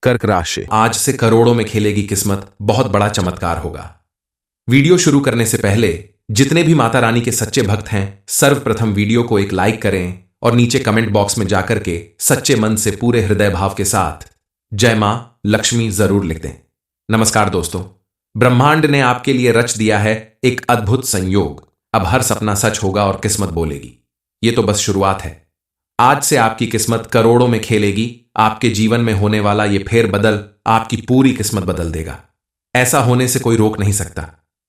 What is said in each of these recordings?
कर्क राशि। आज से करोड़ों में खेलेगी किस्मत, बहुत बड़ा चमत्कार होगा। वीडियो शुरू करने से पहले जितने भी माता रानी के सच्चे भक्त हैं, सर्वप्रथम वीडियो को एक लाइक करें और नीचे कमेंट बॉक्स में जाकर के सच्चे मन से पूरे हृदय भाव के साथ जय मां लक्ष्मी जरूर लिख दें। नमस्कार दोस्तों, ब्रह्मांड ने आपके लिए रच दिया है एक अद्भुत संयोग। अब हर सपना सच होगा और किस्मत बोलेगी। ये तो बस शुरुआत है। आज से आपकी किस्मत करोड़ों में खेलेगी। आपके जीवन में होने वाला ये फेरबदल आपकी पूरी किस्मत बदल देगा। ऐसा होने से कोई रोक नहीं सकता,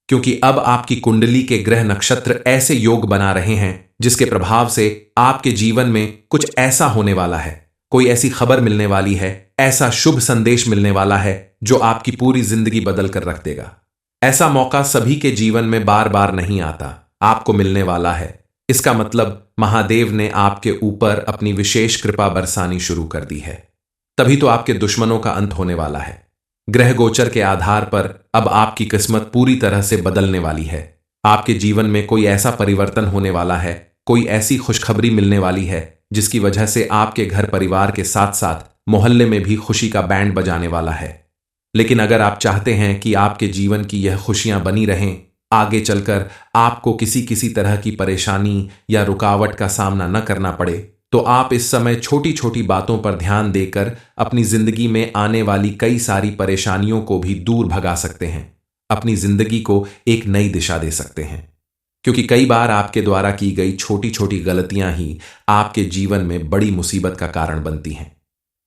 क्योंकि अब आपकी कुंडली के ग्रह नक्षत्र ऐसे योग बना रहे हैं जिसके प्रभाव से आपके जीवन में कुछ ऐसा होने वाला है, कोई ऐसी खबर मिलने वाली है, ऐसा शुभ संदेश मिलने वाला है जो आपकी पूरी जिंदगी बदल कर रख देगा। ऐसा मौका सभी के जीवन में बार बार नहीं आता, आपको मिलने वाला है। इसका मतलब महादेव ने आपके ऊपर अपनी विशेष कृपा बरसानी शुरू कर दी है। तभी तो आपके दुश्मनों का अंत होने वाला है। ग्रह गोचर के आधार पर अब आपकी किस्मत पूरी तरह से बदलने वाली है। आपके जीवन में कोई ऐसा परिवर्तन होने वाला है, कोई ऐसी खुशखबरी मिलने वाली है जिसकी वजह से आपके घर परिवार के साथ साथ मोहल्ले में भी खुशी का बैंड बजाने वाला है। लेकिन अगर आप चाहते हैं कि आपके जीवन की यह खुशियां बनी रहें, आगे चलकर आपको किसी किसी तरह की परेशानी या रुकावट का सामना न करना पड़े, तो आप इस समय छोटी छोटी बातों पर ध्यान देकर अपनी जिंदगी में आने वाली कई सारी परेशानियों को भी दूर भगा सकते हैं। अपनी जिंदगी को एक नई दिशा दे सकते हैं, क्योंकि कई बार आपके द्वारा की गई छोटी छोटी गलतियां ही आपके जीवन में बड़ी मुसीबत का कारण बनती हैं।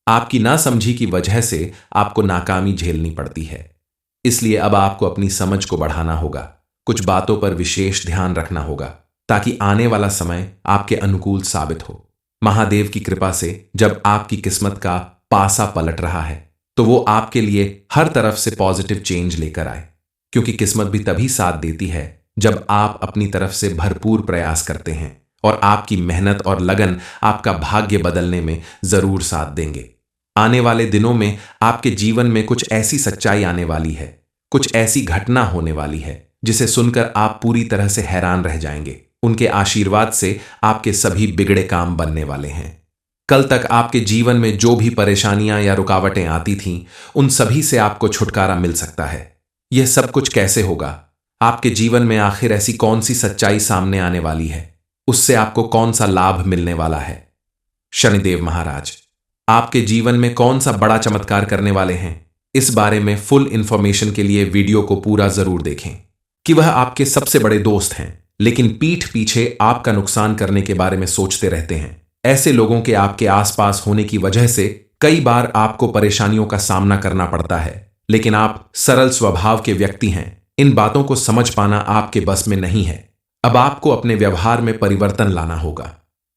आपकी नासमझी की वजह से आपको नाकामी झेलनी पड़ती है। इसलिए अब आपको अपनी समझ को बढ़ाना होगा, कुछ बातों पर विशेष ध्यान रखना होगा, ताकि आने वाला समय आपके अनुकूल साबित हो। महादेव की कृपा से जब आपकी किस्मत का पासा पलट रहा है, तो वो आपके लिए हर तरफ से पॉजिटिव चेंज लेकर आए, क्योंकि किस्मत भी तभी साथ देती है जब आप अपनी तरफ से भरपूर प्रयास करते हैं, और आपकी मेहनत और लगन आपका भाग्य बदलने में जरूर साथ देंगे। आने वाले दिनों में आपके जीवन में कुछ ऐसी सच्चाई आने वाली है, कुछ ऐसी घटना होने वाली है जिसे सुनकर आप पूरी तरह से हैरान रह जाएंगे। उनके आशीर्वाद से आपके सभी बिगड़े काम बनने वाले हैं। कल तक आपके जीवन में जो भी परेशानियां या रुकावटें आती थीं, उन सभी से आपको छुटकारा मिल सकता है। यह सब कुछ कैसे होगा? आपके जीवन में आखिर ऐसी कौन सी सच्चाई सामने आने वाली है? उससे आपको कौन सा लाभ मिलने वाला है? शनिदेव महाराज आपके जीवन में कौन सा बड़ा चमत्कार करने वाले हैं? इस बारे में फुल इंफॉर्मेशन के लिए वीडियो को पूरा जरूर देखें। कि वह आपके सबसे बड़े दोस्त हैं, लेकिन पीठ पीछे आपका नुकसान करने के बारे में सोचते रहते हैं। ऐसे लोगों के आपके आसपास होने की वजह से कई बार आपको परेशानियों का सामना करना पड़ता है, लेकिन आप सरल स्वभाव के व्यक्ति हैं। इन बातों को समझ पाना आपके बस में नहीं है। अब आपको अपने व्यवहार में परिवर्तन लाना होगा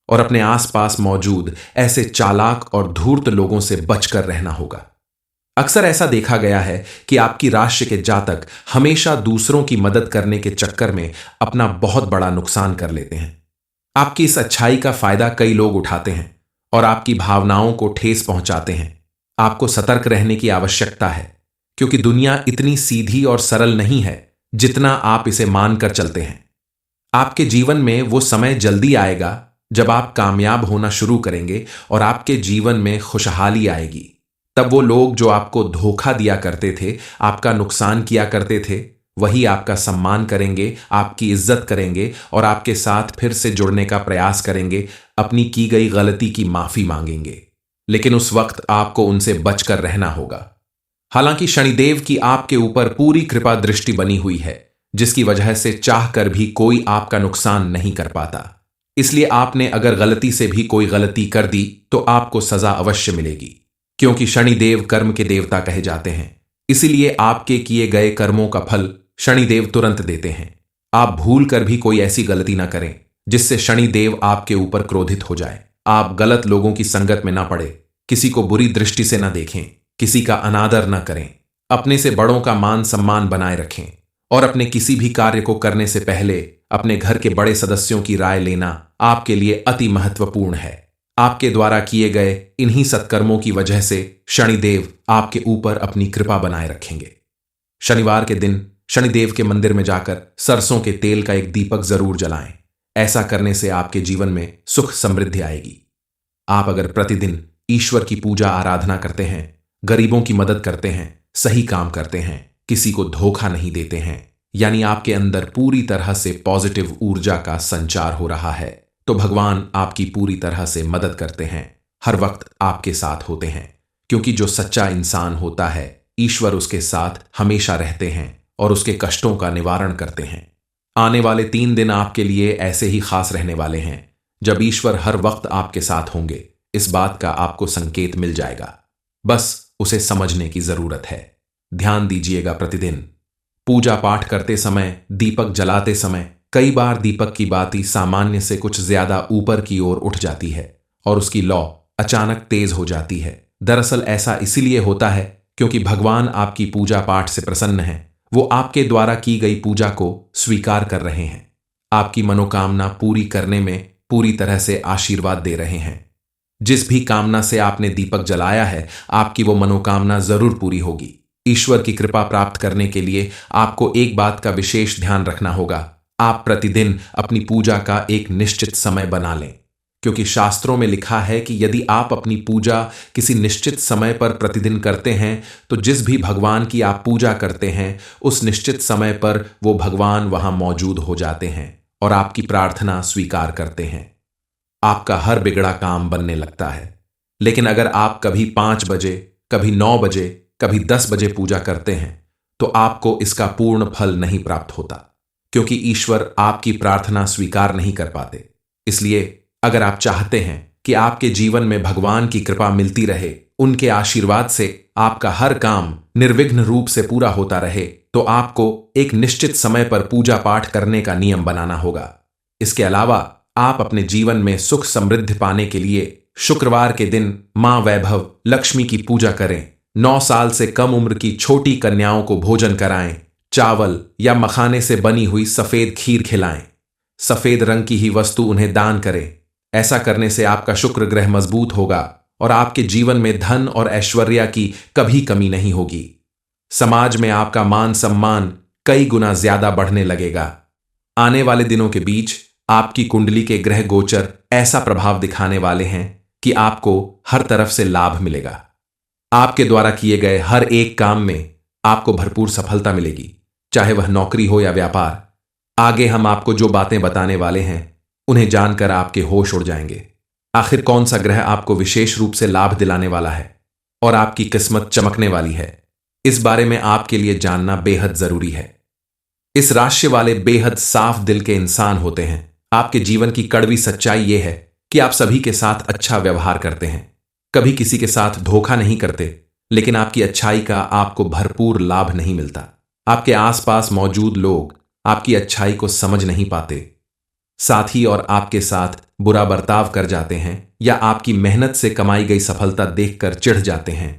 और अपने आसपास मौजूद ऐसे चालाक और धूर्त लोगों से बचकर रहना होगा। अक्सर ऐसा देखा गया है कि आपकी राशि के जातक हमेशा दूसरों की मदद करने के चक्कर में अपना बहुत बड़ा नुकसान कर लेते हैं। आपकी इस अच्छाई का फायदा कई लोग उठाते हैं और आपकी भावनाओं को ठेस पहुंचाते हैं। आपको सतर्क रहने की आवश्यकता है, क्योंकि दुनिया इतनी सीधी और सरल नहीं है जितना आप इसे मानकर चलते हैं। आपके जीवन में वो समय जल्दी आएगा जब आप कामयाब होना शुरू करेंगे और आपके जीवन में खुशहाली आएगी। तब वो लोग जो आपको धोखा दिया करते थे, आपका नुकसान किया करते थे, वही आपका सम्मान करेंगे, आपकी इज्जत करेंगे और आपके साथ फिर से जुड़ने का प्रयास करेंगे, अपनी की गई गलती की माफी मांगेंगे। लेकिन उस वक्त आपको उनसे बचकर रहना होगा। हालांकि शनिदेव की आपके ऊपर पूरी कृपा दृष्टि बनी हुई है, जिसकी वजह से चाहकर भी कोई आपका नुकसान नहीं कर पाता। इसलिए आपने अगर गलती से भी कोई गलती कर दी तो आपको सजा अवश्य मिलेगी, क्योंकि शनिदेव कर्म के देवता कहे जाते हैं। इसीलिए आपके किए गए कर्मों का फल शनिदेव तुरंत देते हैं। आप भूल कर भी कोई ऐसी गलती ना करें जिससे शनिदेव आपके ऊपर क्रोधित हो जाए। आप गलत लोगों की संगत में ना पड़े, किसी को बुरी दृष्टि से ना देखें, किसी का अनादर ना करें, अपने से बड़ों का मान सम्मान बनाए रखें और अपने किसी भी कार्य को करने से पहले अपने घर के बड़े सदस्यों की राय लेना आपके लिए अति महत्वपूर्ण है। आपके द्वारा किए गए इन्हीं सत्कर्मों की वजह से शनिदेव आपके ऊपर अपनी कृपा बनाए रखेंगे। शनिवार के दिन शनिदेव के मंदिर में जाकर सरसों के तेल का एक दीपक जरूर जलाएं। ऐसा करने से आपके जीवन में सुख समृद्धि आएगी। आप अगर प्रतिदिन ईश्वर की पूजा आराधना करते हैं, गरीबों की मदद करते हैं, सही काम करते हैं, किसी को धोखा नहीं देते हैं, यानी आपके अंदर पूरी तरह से पॉजिटिव ऊर्जा का संचार हो रहा है, तो भगवान आपकी पूरी तरह से मदद करते हैं, हर वक्त आपके साथ होते हैं। क्योंकि जो सच्चा इंसान होता है, ईश्वर उसके साथ हमेशा रहते हैं और उसके कष्टों का निवारण करते हैं। आने वाले 3 दिन आपके लिए ऐसे ही खास रहने वाले हैं, जब ईश्वर हर वक्त आपके साथ होंगे। इस बात का आपको संकेत मिल जाएगा, बस उसे समझने की जरूरत है। ध्यान दीजिएगा, प्रतिदिन पूजा पाठ करते समय, दीपक जलाते समय कई बार दीपक की बाती सामान्य से कुछ ज्यादा ऊपर की ओर उठ जाती है और उसकी लौ अचानक तेज हो जाती है। दरअसल ऐसा इसीलिए होता है क्योंकि भगवान आपकी पूजा पाठ से प्रसन्न हैं। वो आपके द्वारा की गई पूजा को स्वीकार कर रहे हैं, आपकी मनोकामना पूरी करने में पूरी तरह से आशीर्वाद दे रहे हैं। जिस भी कामना से आपने दीपक जलाया है, आपकी वो मनोकामना जरूर पूरी होगी। ईश्वर की कृपा प्राप्त करने के लिए आपको एक बात का विशेष ध्यान रखना होगा, आप प्रतिदिन अपनी पूजा का एक निश्चित समय बना लें। क्योंकि शास्त्रों में लिखा है कि यदि आप अपनी पूजा किसी निश्चित समय पर प्रतिदिन करते हैं, तो जिस भी भगवान की आप पूजा करते हैं, उस निश्चित समय पर वो भगवान वहां मौजूद हो जाते हैं और आपकी प्रार्थना स्वीकार करते हैं। आपका हर बिगड़ा काम बनने लगता है। लेकिन अगर आप कभी 5 बजे, कभी 9 बजे, कभी 10 बजे पूजा करते हैं, तो आपको इसका पूर्ण फल नहीं प्राप्त होता, क्योंकि ईश्वर आपकी प्रार्थना स्वीकार नहीं कर पाते। इसलिए अगर आप चाहते हैं कि आपके जीवन में भगवान की कृपा मिलती रहे, उनके आशीर्वाद से आपका हर काम निर्विघ्न रूप से पूरा होता रहे, तो आपको एक निश्चित समय पर पूजा पाठ करने का नियम बनाना होगा। इसके अलावा आप अपने जीवन में सुख समृद्धि पाने के लिए शुक्रवार के दिन मां वैभव लक्ष्मी की पूजा करें। 9 साल से कम उम्र की छोटी कन्याओं को भोजन कराएं, चावल या मखाने से बनी हुई सफेद खीर खिलाएं, सफेद रंग की ही वस्तु उन्हें दान करें। ऐसा करने से आपका शुक्र ग्रह मजबूत होगा और आपके जीवन में धन और ऐश्वर्य की कभी कमी नहीं होगी। समाज में आपका मान सम्मान कई गुना ज्यादा बढ़ने लगेगा। आने वाले दिनों के बीच आपकी कुंडली के ग्रह गोचर ऐसा प्रभाव दिखाने वाले हैं कि आपको हर तरफ से लाभ मिलेगा। आपके द्वारा किए गए हर एक काम में आपको भरपूर सफलता मिलेगी, चाहे वह नौकरी हो या व्यापार। आगे हम आपको जो बातें बताने वाले हैं, उन्हें जानकर आपके होश उड़ जाएंगे। आखिर कौन सा ग्रह आपको विशेष रूप से लाभ दिलाने वाला है और आपकी किस्मत चमकने वाली है, इस बारे में आपके लिए जानना बेहद जरूरी है। इस राशि वाले बेहद साफ दिल के इंसान होते हैं। आपके जीवन की कड़वी सच्चाई यह है कि आप सभी के साथ अच्छा व्यवहार करते हैं, कभी किसी के साथ धोखा नहीं करते, लेकिन आपकी अच्छाई का आपको भरपूर लाभ नहीं मिलता। आपके आसपास मौजूद लोग आपकी अच्छाई को समझ नहीं पाते, साथी और आपके साथ बुरा बर्ताव कर जाते हैं या आपकी मेहनत से कमाई गई सफलता देखकर चिढ़ जाते हैं।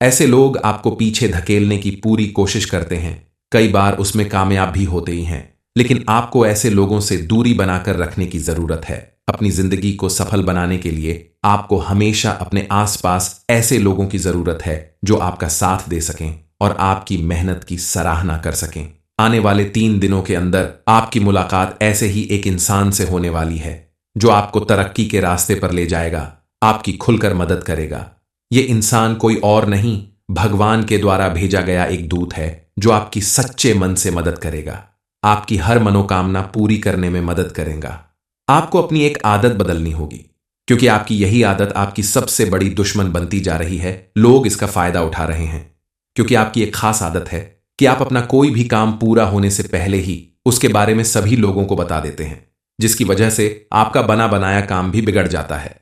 ऐसे लोग आपको पीछे धकेलने की पूरी कोशिश करते हैं, कई बार उसमें कामयाब भी होते ही हैं, लेकिन आपको ऐसे लोगों से दूरी बनाकर रखने की जरूरत है। अपनी जिंदगी को सफल बनाने के लिए आपको हमेशा अपने आसपास ऐसे लोगों की जरूरत है जो आपका साथ दे सकें और आपकी मेहनत की सराहना कर सकें। आने वाले 3 दिनों के अंदर आपकी मुलाकात ऐसे ही एक इंसान से होने वाली है जो आपको तरक्की के रास्ते पर ले जाएगा, आपकी खुलकर मदद करेगा। ये इंसान कोई और नहीं, भगवान के द्वारा भेजा गया एक दूत है जो आपकी सच्चे मन से मदद करेगा, आपकी हर मनोकामना पूरी करने में मदद करेगा। आपको अपनी एक आदत बदलनी होगी, क्योंकि आपकी यही आदत आपकी सबसे बड़ी दुश्मन बनती जा रही है। लोग इसका फायदा उठा रहे हैं, क्योंकि आपकी एक खास आदत है कि आप अपना कोई भी काम पूरा होने से पहले ही उसके बारे में सभी लोगों को बता देते हैं, जिसकी वजह से आपका बना बनाया काम भी बिगड़ जाता है।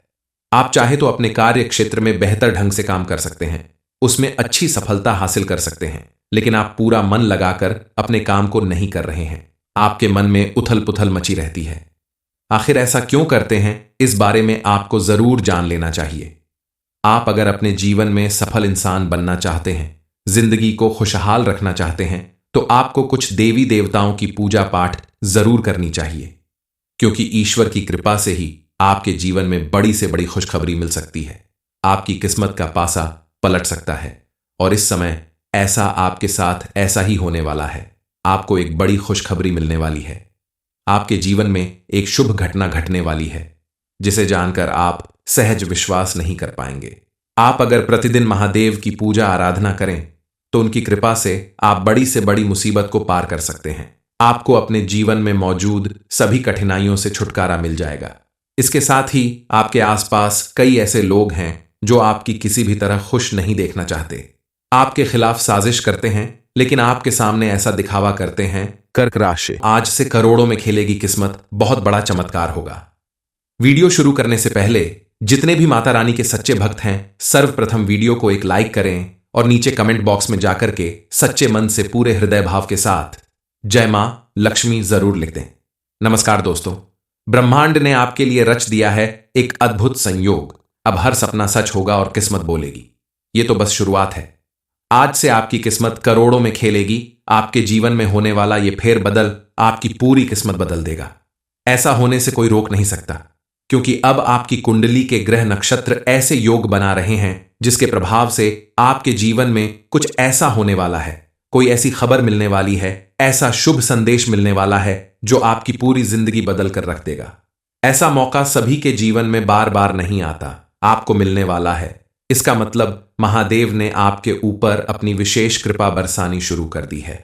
आप चाहे तो अपने कार्य क्षेत्र में बेहतर ढंग से काम कर सकते हैं, उसमें अच्छी सफलता हासिल कर सकते हैं, लेकिन आप पूरा मन लगाकर अपने काम को नहीं कर रहे हैं। आपके मन में उथल पुथल मची रहती है। आखिर ऐसा क्यों करते हैं, इस बारे में आपको जरूर जान लेना चाहिए। आप अगर अपने जीवन में सफल इंसान बनना चाहते हैं, जिंदगी को खुशहाल रखना चाहते हैं, तो आपको कुछ देवी देवताओं की पूजा पाठ जरूर करनी चाहिए, क्योंकि ईश्वर की कृपा से ही आपके जीवन में बड़ी से बड़ी खुशखबरी मिल सकती है। आपकी किस्मत का पासा पलट सकता है और इस समय ऐसा आपके साथ ऐसा ही होने वाला है। आपको एक बड़ी खुशखबरी मिलने वाली है। आपके जीवन में एक शुभ घटना घटने वाली है, जिसे जानकर आप सहज विश्वास नहीं कर पाएंगे। आप अगर प्रतिदिन महादेव की पूजा आराधना करें तो उनकी कृपा से आप बड़ी से बड़ी मुसीबत को पार कर सकते हैं। आपको अपने जीवन में मौजूद सभी कठिनाइयों से छुटकारा मिल जाएगा। इसके साथ ही आपके आसपास कई ऐसे लोग हैं जो आपकी किसी भी तरह खुश नहीं देखना चाहते, आपके खिलाफ साजिश करते हैं, लेकिन आपके सामने ऐसा दिखावा करते हैं। कर्क राशि, आज से करोड़ों में खेलेगी किस्मत, बहुत बड़ा चमत्कार होगा। वीडियो शुरू करने से पहले जितने भी माता रानी के सच्चे भक्त हैं, सर्वप्रथम वीडियो को एक लाइक करें और नीचे कमेंट बॉक्स में जाकर के सच्चे मन से पूरे हृदय भाव के साथ जय मां लक्ष्मी जरूर लिख दें। नमस्कार दोस्तों, ब्रह्मांड ने आपके लिए रच दिया है एक अद्भुत संयोग। अब हर सपना सच होगा और किस्मत बोलेगी। ये तो बस शुरुआत है। आज से आपकी किस्मत करोड़ों में खेलेगी। आपके जीवन में होने वाला ये फेरबदल आपकी पूरी किस्मत बदल देगा। ऐसा होने से कोई रोक नहीं सकता, क्योंकि अब आपकी कुंडली के ग्रह नक्षत्र ऐसे योग बना रहे हैं जिसके प्रभाव से आपके जीवन में कुछ ऐसा होने वाला है, कोई ऐसी खबर मिलने वाली है, ऐसा शुभ संदेश मिलने वाला है जो आपकी पूरी जिंदगी बदल कर रख देगा। ऐसा मौका सभी के जीवन में बार बार नहीं आता, आपको मिलने वाला है। इसका मतलब महादेव ने आपके ऊपर अपनी विशेष कृपा बरसानी शुरू कर दी है।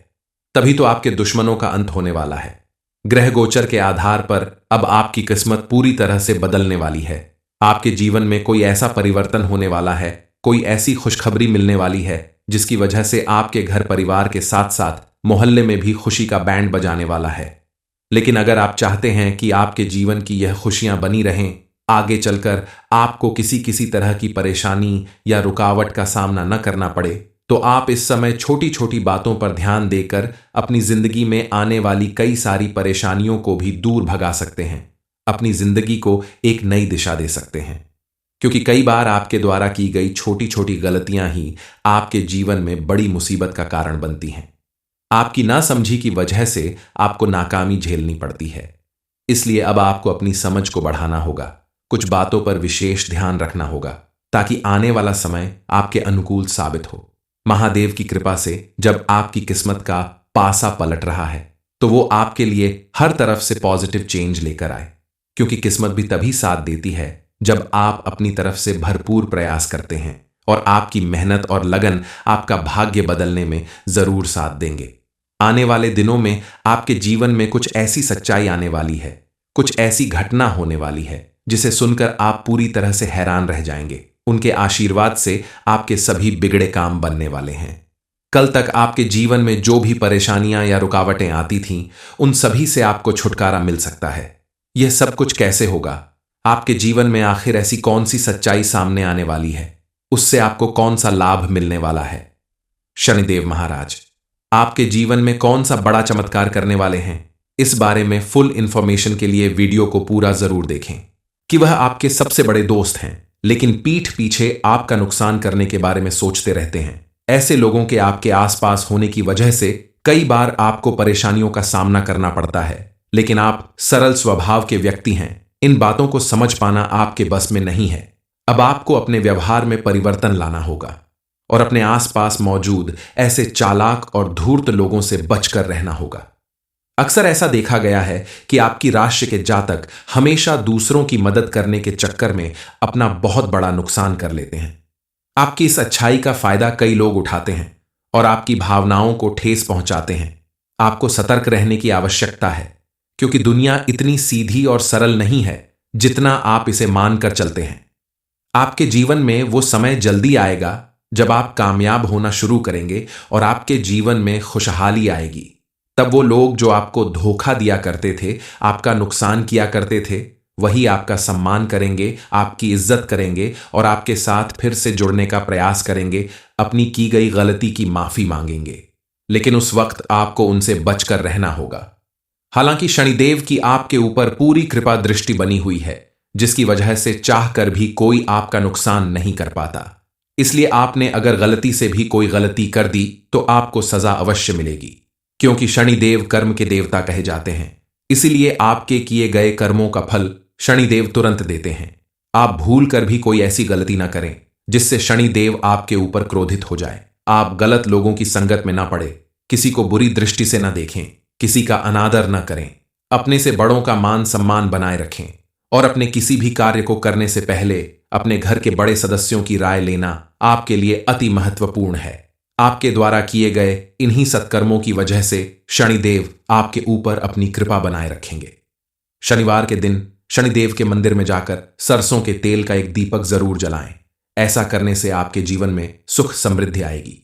तभी तो आपके दुश्मनों का अंत होने वाला है। ग्रह गोचर के आधार पर अब आपकी किस्मत पूरी तरह से बदलने वाली है। आपके जीवन में कोई ऐसा परिवर्तन होने वाला है, कोई ऐसी खुशखबरी मिलने वाली है जिसकी वजह से आपके घर परिवार के साथ साथ मोहल्ले में भी खुशी का बैंड बजाने वाला है। लेकिन अगर आप चाहते हैं कि आपके जीवन की यह खुशियां बनी रहें, आगे चलकर आपको किसी किसी तरह की परेशानी या रुकावट का सामना न करना पड़े, तो आप इस समय छोटी छोटी बातों पर ध्यान देकर अपनी जिंदगी में आने वाली कई सारी परेशानियों को भी दूर भगा सकते हैं, अपनी जिंदगी को एक नई दिशा दे सकते हैं। क्योंकि कई बार आपके द्वारा की गई छोटी छोटी गलतियां ही आपके जीवन में बड़ी मुसीबत का कारण बनती हैं। आपकी नासमझी की वजह से आपको नाकामी झेलनी पड़ती है। इसलिए अब आपको अपनी समझ को बढ़ाना होगा, कुछ बातों पर विशेष ध्यान रखना होगा, ताकि आने वाला समय आपके अनुकूल साबित हो। महादेव की कृपा से जब आपकी किस्मत का पासा पलट रहा है, तो वो आपके लिए हर तरफ से पॉजिटिव चेंज लेकर आए। क्योंकि किस्मत भी तभी साथ देती है जब आप अपनी तरफ से भरपूर प्रयास करते हैं, और आपकी मेहनत और लगन आपका भाग्य बदलने में जरूर साथ देंगे। आने वाले दिनों में आपके जीवन में कुछ ऐसी सच्चाई आने वाली है, कुछ ऐसी घटना होने वाली है जिसे सुनकर आप पूरी तरह से हैरान रह जाएंगे। उनके आशीर्वाद से आपके सभी बिगड़े काम बनने वाले हैं। कल तक आपके जीवन में जो भी परेशानियां या रुकावटें आती थीं, उन सभी से आपको छुटकारा मिल सकता है। यह सब कुछ कैसे होगा? आपके जीवन में आखिर ऐसी कौन सी सच्चाई सामने आने वाली है? उससे आपको कौन सा लाभ मिलने वाला है? शनिदेव महाराज आपके जीवन में कौन सा बड़ा चमत्कार करने वाले हैं? इस बारे में फुल इंफॉर्मेशन के लिए वीडियो को पूरा जरूर देखें। कि वह आपके सबसे बड़े दोस्त हैं, लेकिन पीठ पीछे आपका नुकसान करने के बारे में सोचते रहते हैं। ऐसे लोगों के आपके आसपास होने की वजह से कई बार आपको परेशानियों का सामना करना पड़ता है, लेकिन आप सरल स्वभाव के व्यक्ति हैं। इन बातों को समझ पाना आपके बस में नहीं है। अब आपको अपने व्यवहार में परिवर्तन लाना होगा और अपने आसपास मौजूद ऐसे चालाक और धूर्त लोगों से बचकर रहना होगा। अक्सर ऐसा देखा गया है कि आपकी राशि के जातक हमेशा दूसरों की मदद करने के चक्कर में अपना बहुत बड़ा नुकसान कर लेते हैं। आपकी इस अच्छाई का फायदा कई लोग उठाते हैं और आपकी भावनाओं को ठेस पहुंचाते हैं। आपको सतर्क रहने की आवश्यकता है, क्योंकि दुनिया इतनी सीधी और सरल नहीं है जितना आप इसे मानकर चलते हैं। आपके जीवन में वो समय जल्दी आएगा जब आप कामयाब होना शुरू करेंगे और आपके जीवन में खुशहाली आएगी। तब वो लोग जो आपको धोखा दिया करते थे, आपका नुकसान किया करते थे, वही आपका सम्मान करेंगे, आपकी इज्जत करेंगे और आपके साथ फिर से जुड़ने का प्रयास करेंगे, अपनी की गई गलती की माफी मांगेंगे। लेकिन उस वक्त आपको उनसे बचकर रहना होगा। हालांकि शनिदेव की आपके ऊपर पूरी कृपा दृष्टि बनी हुई है, जिसकी वजह से चाहकर भी कोई आपका नुकसान नहीं कर पाता। इसलिए आपने अगर गलती से भी कोई गलती कर दी तो आपको सजा अवश्य मिलेगी, क्योंकि शनिदेव कर्म के देवता कहे जाते हैं। इसीलिए आपके किए गए कर्मों का फल शनिदेव तुरंत देते हैं। आप भूल कर भी कोई ऐसी गलती ना करें जिससे शनिदेव आपके ऊपर क्रोधित हो जाए। आप गलत लोगों की संगत में ना पड़े, किसी को बुरी दृष्टि से ना देखें, किसी का अनादर न करें, अपने से बड़ों का मान सम्मान बनाए रखें और अपने किसी भी कार्य को करने से पहले अपने घर के बड़े सदस्यों की राय लेना आपके लिए अति महत्वपूर्ण है। आपके द्वारा किए गए इन्हीं सत्कर्मों की वजह से शनिदेव आपके ऊपर अपनी कृपा बनाए रखेंगे। शनिवार के दिन शनिदेव के मंदिर में जाकर सरसों के तेल का एक दीपक जरूर जलाएं। ऐसा करने से आपके जीवन में सुख समृद्धि आएगी।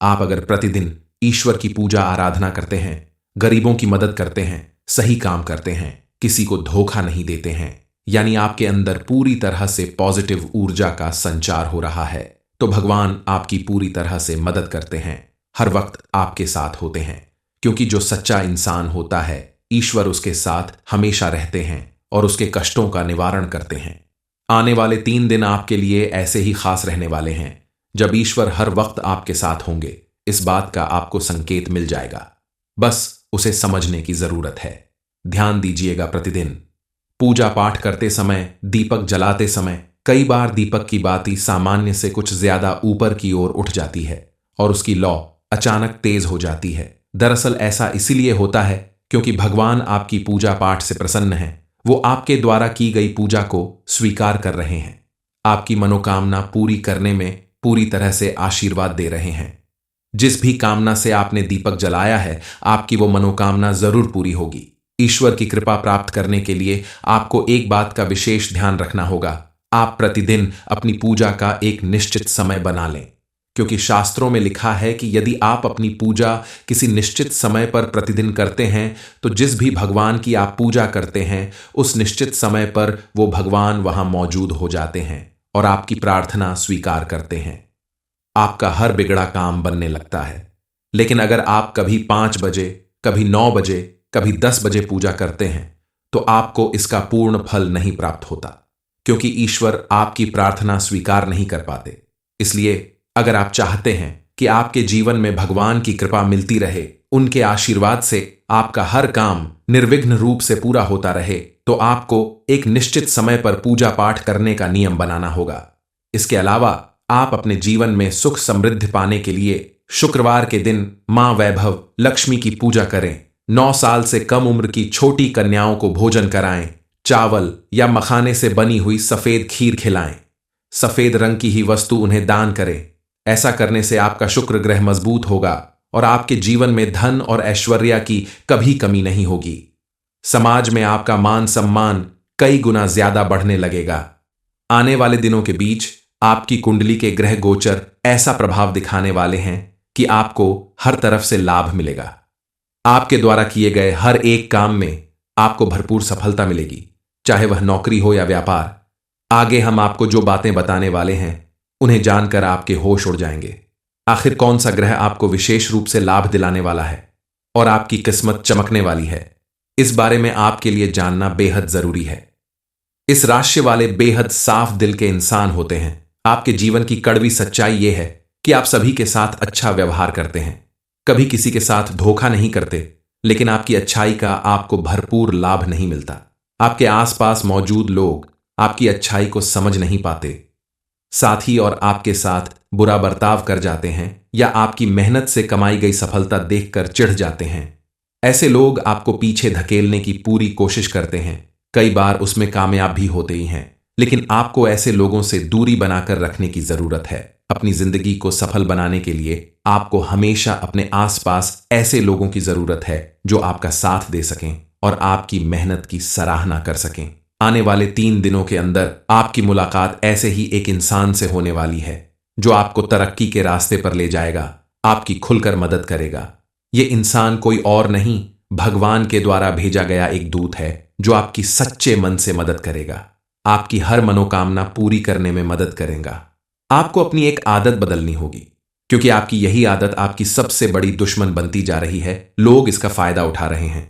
आप अगर प्रतिदिन ईश्वर की पूजा आराधना करते हैं, गरीबों की मदद करते हैं, सही काम करते हैं, किसी को धोखा नहीं देते हैं, यानी आपके अंदर पूरी तरह से पॉजिटिव ऊर्जा का संचार हो रहा है, तो भगवान आपकी पूरी तरह से मदद करते हैं, हर वक्त आपके साथ होते हैं। क्योंकि जो सच्चा इंसान होता है, ईश्वर उसके साथ हमेशा रहते हैं और उसके कष्टों का निवारण करते हैं। आने वाले 3 दिन आपके लिए ऐसे ही खास रहने वाले हैं जब ईश्वर हर वक्त आपके साथ होंगे। इस बात का आपको संकेत मिल जाएगा, बस उसे समझने की जरूरत है। ध्यान दीजिएगा, प्रतिदिन पूजा पाठ करते समय, दीपक जलाते समय कई बार दीपक की बाती सामान्य से कुछ ज्यादा ऊपर की ओर उठ जाती है और उसकी लौ अचानक तेज हो जाती है। दरअसल ऐसा इसीलिए होता है क्योंकि भगवान आपकी पूजा पाठ से प्रसन्न है। वो आपके द्वारा की गई पूजा को स्वीकार कर रहे हैं, आपकी मनोकामना पूरी करने में पूरी तरह से आशीर्वाद दे रहे हैं। जिस भी कामना से आपने दीपक जलाया है, आपकी वो मनोकामना जरूर पूरी होगी। ईश्वर की कृपा प्राप्त करने के लिए आपको एक बात का विशेष ध्यान रखना होगा। आप प्रतिदिन अपनी पूजा का एक निश्चित समय बना लें, क्योंकि शास्त्रों में लिखा है कि यदि आप अपनी पूजा किसी निश्चित समय पर प्रतिदिन करते हैं, तो जिस भी भगवान की आप पूजा करते हैं, उस निश्चित समय पर वो भगवान वहां मौजूद हो जाते हैं और आपकी प्रार्थना स्वीकार करते हैं। आपका हर बिगड़ा काम बनने लगता है। लेकिन अगर आप कभी 5 बजे, कभी 9 बजे, कभी 10 बजे पूजा करते हैं, तो आपको इसका पूर्ण फल नहीं प्राप्त होता, क्योंकि ईश्वर आपकी प्रार्थना स्वीकार नहीं कर पाते। इसलिए अगर आप चाहते हैं कि आपके जीवन में भगवान की कृपा मिलती रहे, उनके आशीर्वाद से आपका हर काम निर्विघ्न रूप से पूरा होता रहे, तो आपको एक निश्चित समय पर पूजा पाठ करने का नियम बनाना होगा। इसके अलावा आप अपने जीवन में सुख समृद्धि पाने के लिए शुक्रवार के दिन मां वैभव लक्ष्मी की पूजा करें। 9 साल से कम उम्र की छोटी कन्याओं को भोजन कराएं। चावल या मखाने से बनी हुई सफेद खीर खिलाएं। सफेद रंग की ही वस्तु उन्हें दान करें। ऐसा करने से आपका शुक्र ग्रह मजबूत होगा और आपके जीवन में धन और ऐश्वर्य की कभी कमी नहीं होगी। समाज में आपका मान सम्मान कई गुना ज्यादा बढ़ने लगेगा। आने वाले दिनों के बीच आपकी कुंडली के ग्रह गोचर ऐसा प्रभाव दिखाने वाले हैं कि आपको हर तरफ से लाभ मिलेगा। आपके द्वारा किए गए हर एक काम में आपको भरपूर सफलता मिलेगी, चाहे वह नौकरी हो या व्यापार। आगे हम आपको जो बातें बताने वाले हैं, उन्हें जानकर आपके होश उड़ जाएंगे। आखिर कौन सा ग्रह आपको विशेष रूप से लाभ दिलाने वाला है और आपकी किस्मत चमकने वाली है, इस बारे में आपके लिए जानना बेहद जरूरी है। इस राशि वाले बेहद साफ दिल के इंसान होते हैं। आपके जीवन की कड़वी सच्चाई यह है कि आप सभी के साथ अच्छा व्यवहार करते हैं, कभी किसी के साथ धोखा नहीं करते, लेकिन आपकी अच्छाई का आपको भरपूर लाभ नहीं मिलता। आपके आसपास मौजूद लोग आपकी अच्छाई को समझ नहीं पाते, साथ ही और आपके साथ बुरा बर्ताव कर जाते हैं या आपकी मेहनत से कमाई गई सफलता देखकर चिढ़ जाते हैं। ऐसे लोग आपको पीछे धकेलने की पूरी कोशिश करते हैं, कई बार उसमें कामयाब भी होते ही हैं, लेकिन आपको ऐसे लोगों से दूरी बनाकर रखने की जरूरत है। अपनी जिंदगी को सफल बनाने के लिए आपको हमेशा अपने आसपास ऐसे लोगों की जरूरत है जो आपका साथ दे सकें और आपकी मेहनत की सराहना कर सकें। आने वाले 3 दिनों के अंदर आपकी मुलाकात ऐसे ही एक इंसान से होने वाली है जो आपको तरक्की के रास्ते पर ले जाएगा, आपकी खुलकर मदद करेगा। ये इंसान कोई और नहीं, भगवान के द्वारा भेजा गया एक दूत है जो आपकी सच्चे मन से मदद करेगा, आपकी हर मनोकामना पूरी करने में मदद करेगा। आपको अपनी एक आदत बदलनी होगी, क्योंकि आपकी यही आदत आपकी सबसे बड़ी दुश्मन बनती जा रही है। लोग इसका फायदा उठा रहे हैं,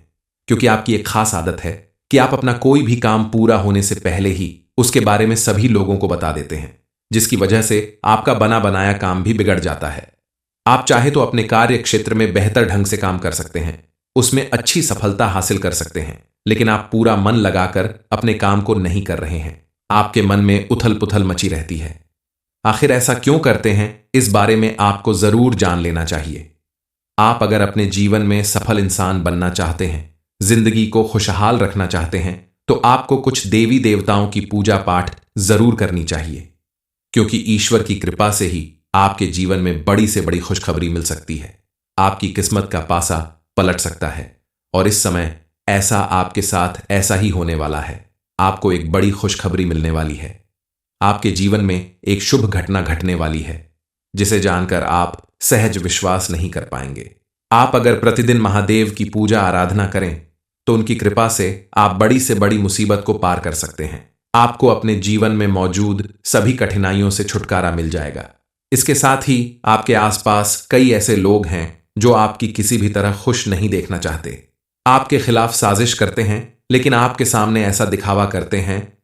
क्योंकि आपकी एक खास आदत है कि आप अपना कोई भी काम पूरा होने से पहले ही उसके बारे में सभी लोगों को बता देते हैं, जिसकी वजह से आपका बना बनाया काम भी बिगड़ जाता है। आप चाहे तो अपने कार्य क्षेत्र में बेहतर ढंग से काम कर सकते हैं, उसमें अच्छी सफलता हासिल कर सकते हैं, लेकिन आप पूरा मन लगाकर अपने काम को नहीं कर रहे हैं। आपके मन में उथल पुथल मची रहती है। आखिर ऐसा क्यों करते हैं, इस बारे में आपको जरूर जान लेना चाहिए। आप अगर अपने जीवन में सफल इंसान बनना चाहते हैं, जिंदगी को खुशहाल रखना चाहते हैं, तो आपको कुछ देवी देवताओं की पूजा पाठ जरूर करनी चाहिए, क्योंकि ईश्वर की कृपा से ही आपके जीवन में बड़ी से बड़ी खुशखबरी मिल सकती है। आपकी किस्मत का पासा पलट सकता है और इस समय ऐसा आपके साथ ऐसा ही होने वाला है। आपको एक बड़ी खुशखबरी मिलने वाली है। आपके जीवन में एक शुभ घटना घटने वाली है, जिसे जानकर आप सहज विश्वास नहीं कर पाएंगे। आप अगर प्रतिदिन महादेव की पूजा आराधना करें तो उनकी कृपा से आप बड़ी से बड़ी मुसीबत को पार कर सकते हैं। आपको अपने जीवन में मौजूद सभी कठिनाइयों से छुटकारा मिल जाएगा। इसके साथ ही आपके आसपास कई ऐसे लोग हैं जो आपकी किसी भी तरह खुश नहीं देखना चाहते। आपके खिलाफ साजिश करते हैं, लेकिन आपके सामने ऐसा दिखावा करते हैं